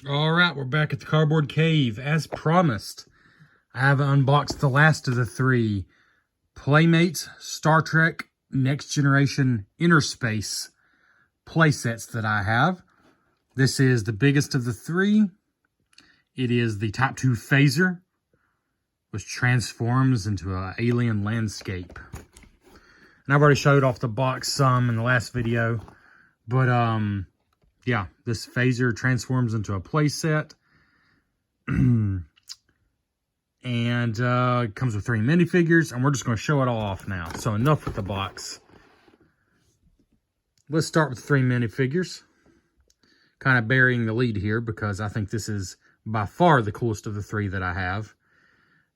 All right, we're back at the Cardboard Cave. As promised, I have unboxed the last of the three Playmates Star Trek Next Generation Innerspace playsets that I have. This is the biggest of the three. It is the Type 2 phaser, which transforms into an alien landscape. And I've already showed off the box some in the last video, but yeah, this phaser transforms into a playset. And it comes with 3 minifigures, and we're just going to show it all off now. So enough with the box. Let's start with 3 minifigures. Kind of burying the lead here because I think this is by far the coolest of the 3 that I have.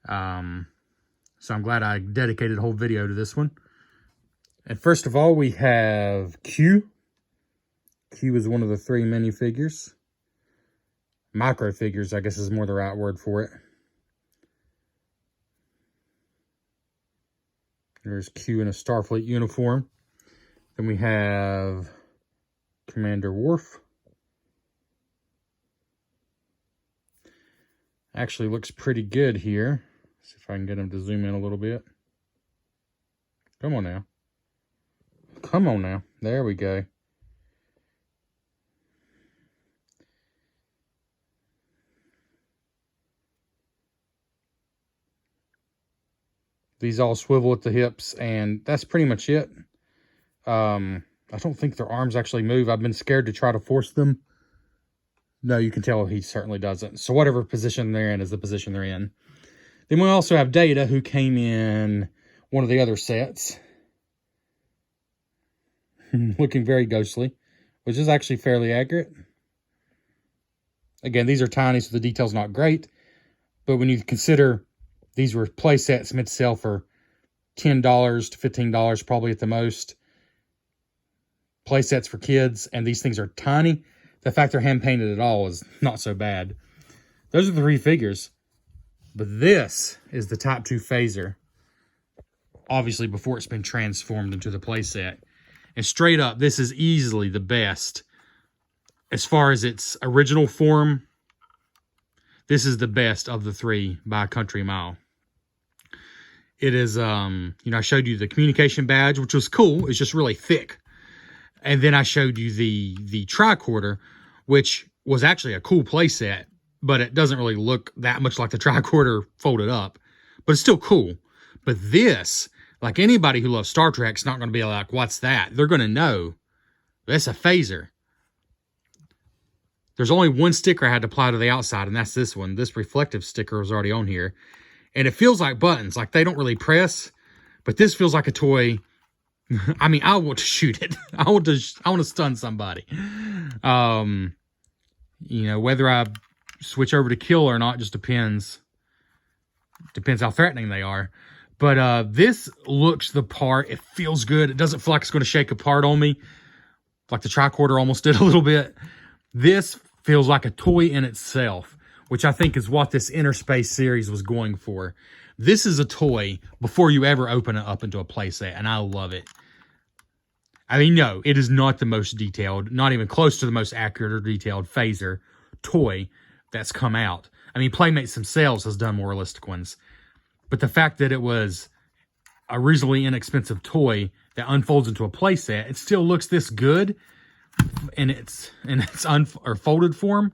So I'm glad I dedicated a whole video to this one. And first of all, we have Q. Q is one of the 3 minifigures. Micro figures, I guess, is more the right word for it. There's Q in a Starfleet uniform. Then we have Commander Worf. Actually looks pretty good here. See if I can get him to zoom in a little bit. Come on now. Come on now. There we go. These all swivel at the hips, and that's pretty much it. I don't think their arms actually move. I've been scared to try to force them. No, you can tell he certainly doesn't. So whatever position they're in is the position they're in. Then we also have Data, who came in one of the other sets. Looking very ghostly, which is actually fairly accurate. Again, these are tiny, so the detail's not great. But when you consider these were play sets meant to sell for $10 to $15 probably at the most. Play sets for kids, and these things are tiny. The fact they're hand-painted at all is not so bad. Those are the 3 figures. But this is the Type 2 phaser. Obviously, before it's been transformed into the play set. And straight up, this is easily the best. As far as its original form, this is the best of the 3 by a country mile. It is, I showed you the communication badge, which was cool. It's just really thick. And then I showed you the tricorder, which was actually a cool playset, but it doesn't really look that much like the tricorder folded up. But it's still cool. But this, like anybody who loves Star Trek, is not going to be like, what's that? They're going to know that's a phaser. There's only one sticker I had to apply to the outside, and that's this one. This reflective sticker was already on here. And it feels like buttons, like they don't really press, but this feels like a toy. I mean, I want to shoot it. I want to stun somebody. Whether I switch over to kill or not just depends. Depends how threatening they are. But this looks the part. It feels good. It doesn't feel like it's going to shake apart on me, like the tricorder almost did a little bit. This feels like a toy in itself, which I think is what this Innerspace series was going for. This is a toy before you ever open it up into a playset, and I love it. I mean, no, it is not the most detailed, not even close to the most accurate or detailed phaser toy that's come out. I mean, Playmates themselves has done more realistic ones. But the fact that it was a reasonably inexpensive toy that unfolds into a playset, it still looks this good in its folded form.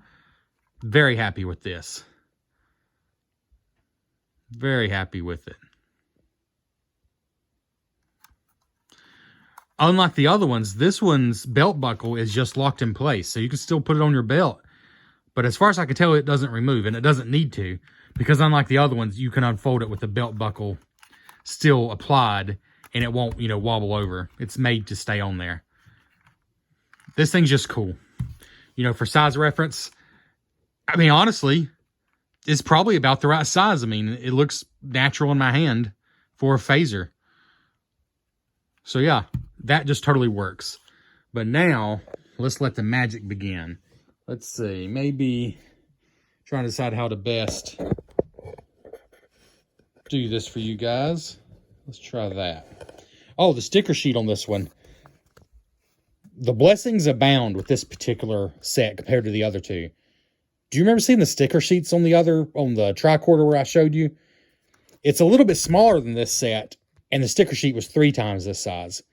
Very happy with this. Very happy with it. Unlike the other ones, this one's belt buckle is just locked in place, so you can still put it on your belt. But as far as I can tell, it doesn't remove, and it doesn't need to, because unlike the other ones, you can unfold it with the belt buckle still applied, and it won't, wobble over. It's made to stay on there. This thing's just cool. For size reference, I mean, honestly, it's probably about the right size. I mean, it looks natural in my hand for a phaser. So yeah, that just totally works. But now, let's let the magic begin. Let's see, maybe trying to decide how to best do this for you guys. Let's try that. Oh, the sticker sheet on this one. The blessings abound with this particular set compared to the other two. Do you remember seeing the sticker sheets on the tricorder where I showed you? It's a little bit smaller than this set, and the sticker sheet was 3 times this size.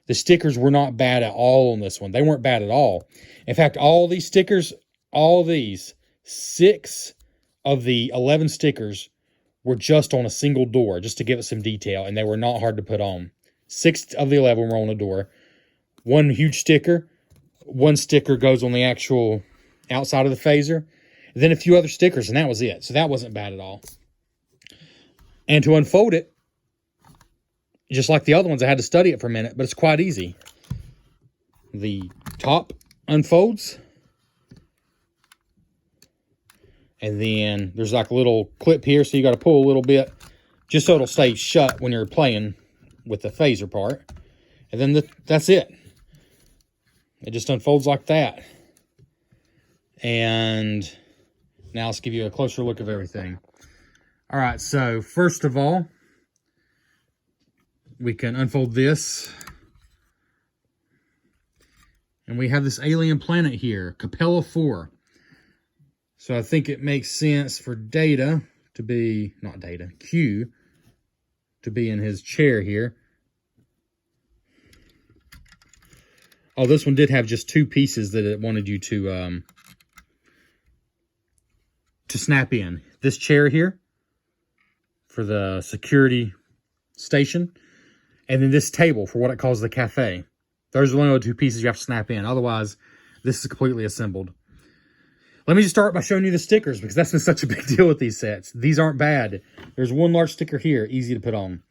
The stickers were not bad at all on this one. They weren't bad at all. In fact, all these stickers, all these, 6 of the 11 stickers were just on a single door, just to give it some detail, and they were not hard to put on. 6 of the 11 were on a door. 1 huge sticker. 1 sticker goes on the actual outside of the phaser. And then a few other stickers, and that was it. So that wasn't bad at all. And to unfold it, just like the other ones, I had to study it for a minute, but it's quite easy. The top unfolds. And then there's like a little clip here, so you got to pull a little bit just so it'll stay shut when you're playing with the phaser part. And then that's it. It just unfolds like that. And now let's give you a closer look of everything. All right, so first of all, we can unfold this. And we have this alien planet here, Capella 4. So I think it makes sense for Q to be in his chair here. Oh, this one did have just 2 pieces that it wanted you to snap in. This chair here for the security station, and then this table for what it calls the cafe. Those are only the 2 pieces you have to snap in. Otherwise, this is completely assembled. Let me just start by showing you the stickers, because that's been such a big deal with these sets. These aren't bad. There's 1 large sticker here, easy to put on.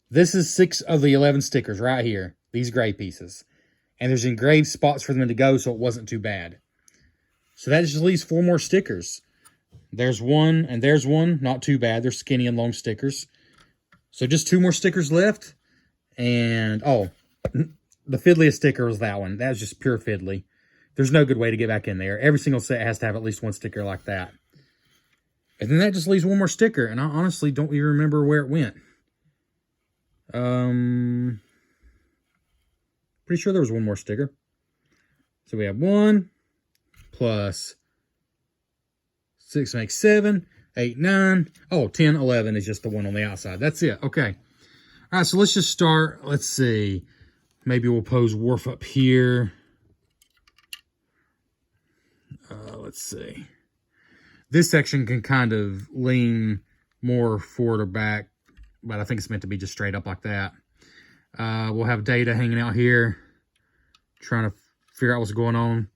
This is 6 of the 11 stickers right here, these gray pieces. And there's engraved spots for them to go, so it wasn't too bad. So that just leaves 4 more stickers. There's 1, and there's 1. Not too bad. They're skinny and long stickers. So just 2 more stickers left. And, oh, the fiddliest sticker was that one. That was just pure fiddly. There's no good way to get back in there. Every single set has to have at least 1 sticker like that. And then that just leaves 1 more sticker. And I honestly don't even remember where it went. Pretty sure there was 1 more sticker. So we have 1 plus 6 makes 7, 8, 9. Oh, 10, 11 is just the one on the outside. That's it. Okay. All right, so let's just start. Let's see. Maybe we'll pose Worf up here. Let's see. This section can kind of lean more forward or back, but I think it's meant to be just straight up like that. We'll have Data hanging out here, trying to figure out what's going on.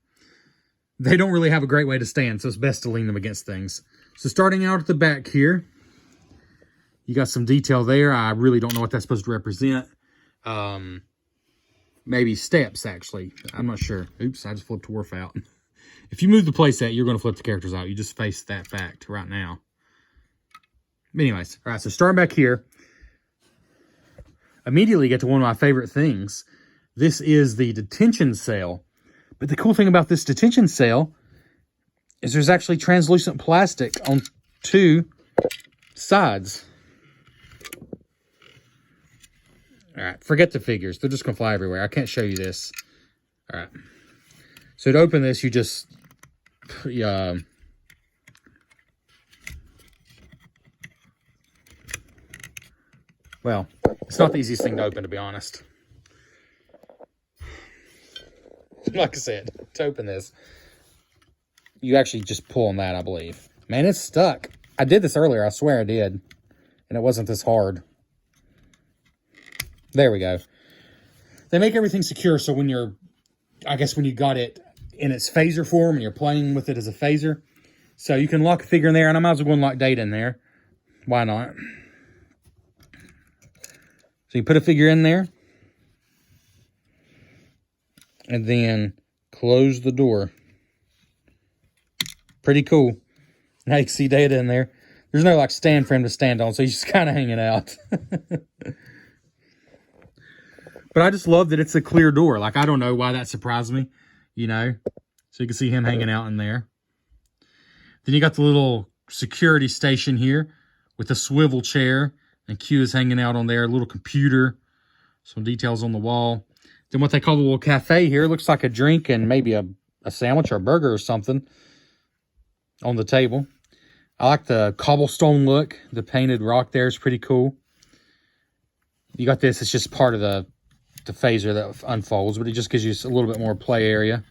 They don't really have a great way to stand, so it's best to lean them against things. So starting out at the back here, you got some detail there. I really don't know what that's supposed to represent. Maybe steps, actually. I'm not sure. Oops, I just flipped Worf out. If you move the playset, you're going to flip the characters out. You just face that fact right now. But anyways, all right, so starting back here, immediately get to one of my favorite things. This is the detention cell. But the cool thing about this detention cell is there's actually translucent plastic on 2 sides. All right, forget the figures. They're just going to fly everywhere. I can't show you this. All right. So to open this, you just... well, it's not the easiest thing to open, to be honest. Like I said, to open this, you actually just pull on that, I believe. Man, it's stuck. I did this earlier. I swear I did. And it wasn't this hard. There we go. They make everything secure, so when you're... I guess when you got it in its phaser form and you're playing with it as a phaser. So you can lock a figure in there, and I might as well go and lock Data in there. Why not? So you put a figure in there. And then close the door. Pretty cool. Now you can see Data in there. There's no like stand for him to stand on, so he's just kind of hanging out. But I just love that it's a clear door. Like, I don't know why that surprised me, you know. So you can see him hanging out in there. Then you got the little security station here with a swivel chair. And Q is hanging out on there. A little computer. Some details on the wall. Then what they call the little cafe here. Looks like a drink and maybe a sandwich or a burger or something. on the table. I like the cobblestone look. The painted rock there is pretty cool. You got this. It's just part of the phaser that unfolds, but it just gives you a little bit more play area.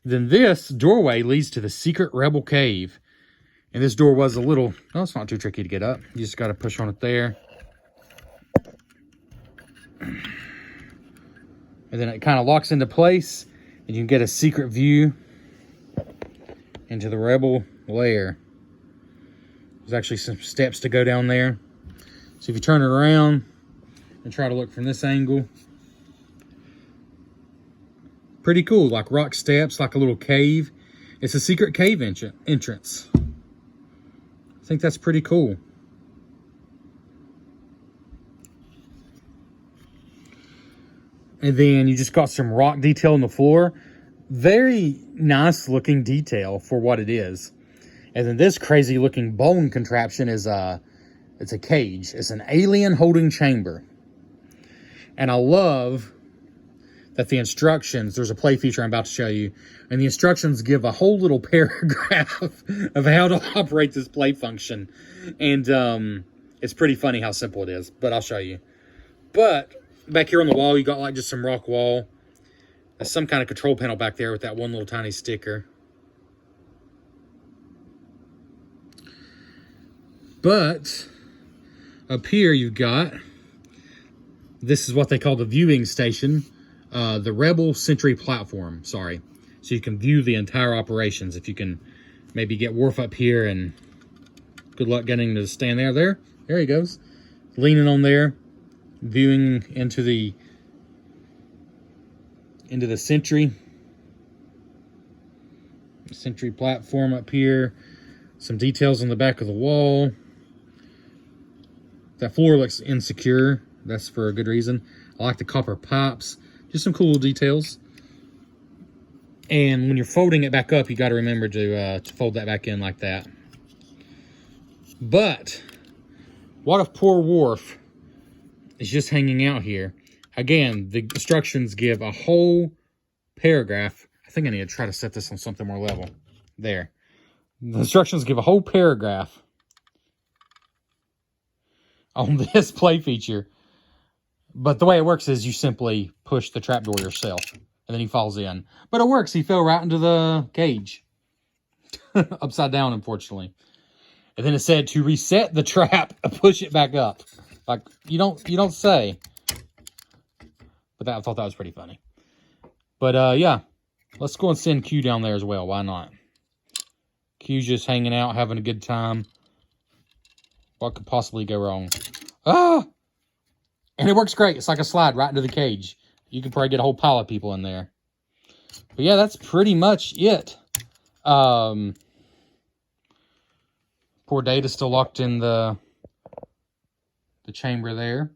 Then this doorway leads to the secret rebel cave. And this door was a little, oh, it's not too tricky to get up. You just got to push on it there. And then it kind of locks into place, and you can get a secret view into the rebel lair. There's actually some steps to go down there. So if you turn it around and try to look from this angle, pretty cool, like rock steps, like a little cave. It's a secret cave entrance. I think that's pretty cool. And then you just got some rock detail on the floor. Very nice looking detail for what it is. And then this crazy looking bone contraption is it's a cage. It's an alien holding chamber. And I love that the instructions, there's a play feature I'm about to show you, and the instructions give a whole little paragraph of how to operate this play function. And it's pretty funny how simple it is, but I'll show you. But back here on the wall, you got like just some rock wall. There's some kind of control panel back there with that one little tiny sticker. But up here you've got, this is what they call the viewing station, the Rebel Sentry platform, sorry. So you can view the entire operations. If you can maybe get Worf up here, and good luck getting to stand there. There he goes. Leaning on there, viewing into the sentry platform up here. Some details on the back of the wall. That floor looks insecure. That's for a good reason. I like the copper pipes. Just some cool details. And when you're folding it back up, you got to remember to fold that back in like that. But what if poor Worf is just hanging out here? Again, the instructions give a whole paragraph. I think I need to try to set this on something more level. There. The instructions give a whole paragraph on this play feature. But the way it works is you simply push the trapdoor yourself, and then he falls in. But it works. He fell right into the cage. Upside down, unfortunately. And then it said to reset the trap and push it back up. Like, you don't say. But I thought that was pretty funny. But yeah, let's go and send Q down there as well. Why not? Q's just hanging out, having a good time. What could possibly go wrong? Ah! And it works great. It's like a slide right into the cage. You could probably get a whole pile of people in there. But yeah, that's pretty much it. Poor Data's still locked in the chamber there.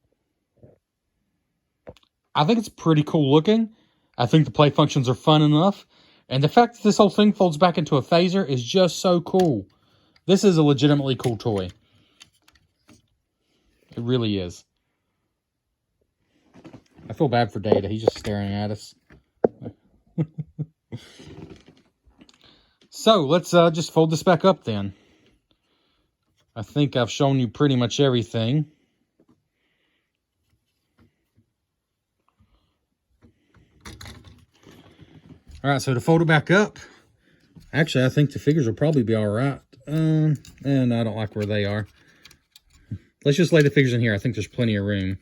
I think it's pretty cool looking. I think the play functions are fun enough. And the fact that this whole thing folds back into a phaser is just so cool. This is a legitimately cool toy. It really is. I feel bad for Data. He's just staring at us. So, let's just fold this back up then. I think I've shown you pretty much everything. Alright, so to fold it back up, actually I think the figures will probably be alright. And I don't like where they are. Let's just lay the figures in here. I think there's plenty of room.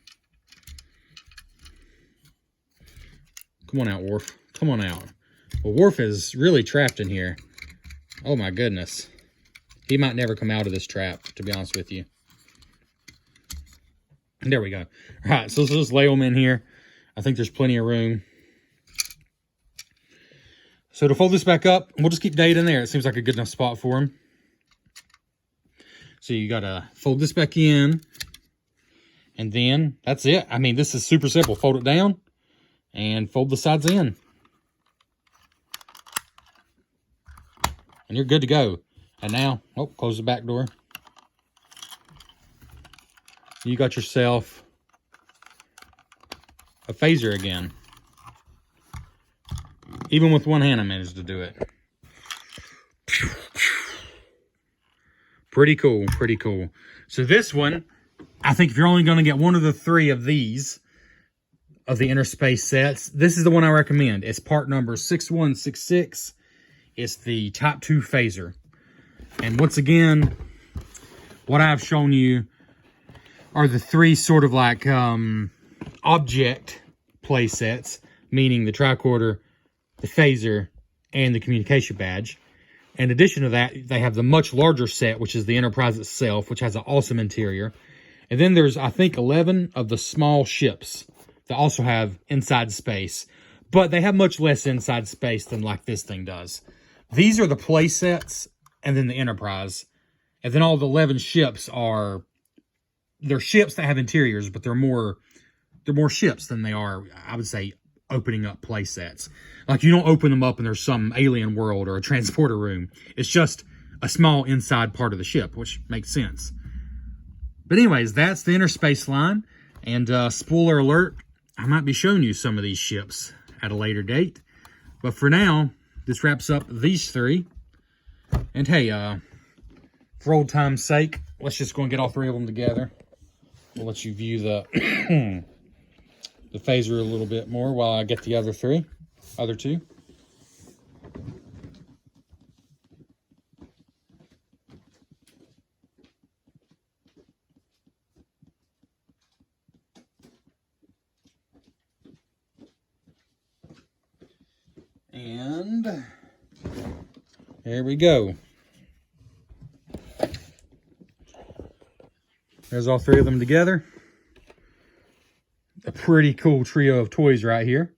Come on out, Worf. Come on out. Well, Worf is really trapped in here. Oh my goodness. He might never come out of this trap, to be honest with you. There we go. Alright, so let's just lay them in here. I think there's plenty of room. So to fold this back up, we'll just keep Data in there. It seems like a good enough spot for him. So you gotta fold this back in. And then, that's it. I mean, this is super simple. Fold it down. And fold the sides in. And you're good to go. And now, oh, close the back door. You got yourself a phaser again. Even with one hand, I managed to do it. Pretty cool, pretty cool. So this one, I think if you're only going to get one of the 3 of these, of the Innerspace sets, this is the one I recommend. It's part number 6166. It's the Type 2 phaser. And once again, what I've shown you are the 3 sort of like object play sets, meaning the tricorder, the phaser, and the communication badge. In addition to that, they have the much larger set, which is the Enterprise itself, which has an awesome interior. And then there's, I think, 11 of the small ships that also have inside space. But they have much less inside space than like this thing does. These are the play sets, and then the Enterprise. And then all the 11 ships are... They're ships that have interiors, but they're more ships than they are, I would say, opening up play sets. Like, you don't open them up and there's some alien world or a transporter room. It's just a small inside part of the ship, which makes sense. But anyways, that's the Innerspace line. And spoiler alert, I might be showing you some of these ships at a later date. But for now, this wraps up these 3. And hey, for old time's sake, let's just go and get all 3 of them together. We'll let you view the the phaser a little bit more while I get the other 2. And there we go. There's all 3 of them together. A pretty cool trio of toys right here.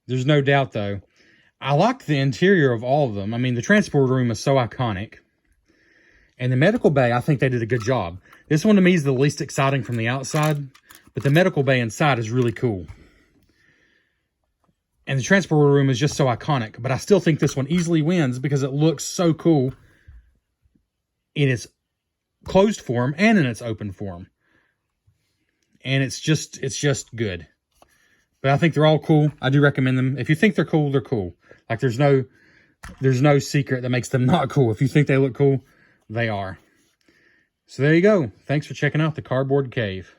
There's no doubt, though, I like the interior of all of them. I mean, the transport room is so iconic. And the medical bay, I think they did a good job. This one to me is the least exciting from the outside, but the medical bay inside is really cool. And the transport room is just so iconic, but I still think this one easily wins because it looks so cool in its closed form and in its open form. And it's just good. But I think they're all cool. I do recommend them. If you think they're cool, they're cool. Like, there's no secret that makes them not cool. If you think they look cool, they are. So there you go. Thanks for checking out the Cardboard Cave.